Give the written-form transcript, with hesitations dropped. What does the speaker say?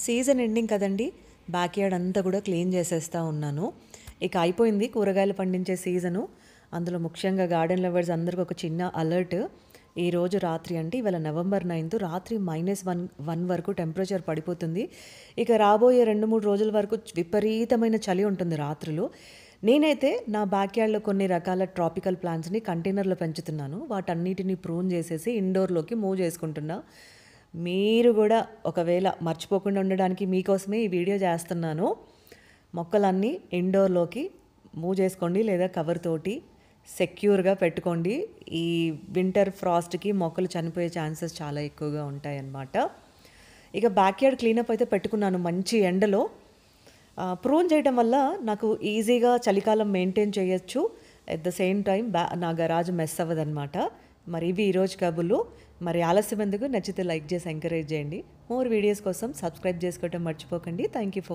Season ending కదండి, back yard అంతా కూడా క్లీన్ చేసేస్తూ ఉన్నాను. ఇక అయిపోయింది కూరగాయలు పండించే సీజను. అందులో ముఖ్యంగా గార్డెన్ లవర్స్ అందరికి ఒక చిన్న అలర్ట్. ఈరోజు రాత్రి అంటే ఇవాళ నవంబర్ 9 రాత్రి -1 వరకు టెంపరేచర్ పడిపోతుంది. ఇక రాబోయే 2-3 రోజుల వరకు విపరీతమైన చలి ఉంటుంది రాత్రులు. నేనైతే నా బ్యాక్ యార్డ్లో కొన్ని రకాల ట్రాపికల్ ప్లాంట్స్ని కంటైనర్లో పెంచుతున్నాను. వాటన్నిటిని ప్రూన్ చేసేసి ఇండోర్లోకి మూవ్ చేసుకుంటున్నా. మీరు కూడా ఒకవేళ మర్చిపోకుండా ఉండడానికి మీకోసమే ఈ వీడియో చేస్తున్నాను. మొక్కలన్నీ ఇండోర్లోకి మూవ్ చేసుకోండి, లేదా కవర్ తోటి సెక్యూర్గా పెట్టుకోండి. ఈ వింటర్ ఫ్రాస్ట్కి మొక్కలు చనిపోయే ఛాన్సెస్ చాలా ఎక్కువగా ఉంటాయన్నమాట. ఇక బ్యాక్ యార్డ్ క్లీనప్ అయితే పెట్టుకున్నాను మంచి ఎండలో. ప్రూన్ చేయడం వల్ల నాకు ఈజీగా చలికాలం మెయింటైన్ చేయొచ్చు. ఎట్ ద సేమ్ టైం నా గరాజ్ మెస్ అవ్వదన్నమాట. మరి ఇవి ఈరోజు కబుర్లు. మరి ఆలస్యం ఎందుకు, నచ్చితే లైక్ చేసి ఎంకరేజ్ చేయండి. మోర్ వీడియోస్ కోసం సబ్స్క్రైబ్ చేసుకోవటం మర్చిపోకండి. Thank you for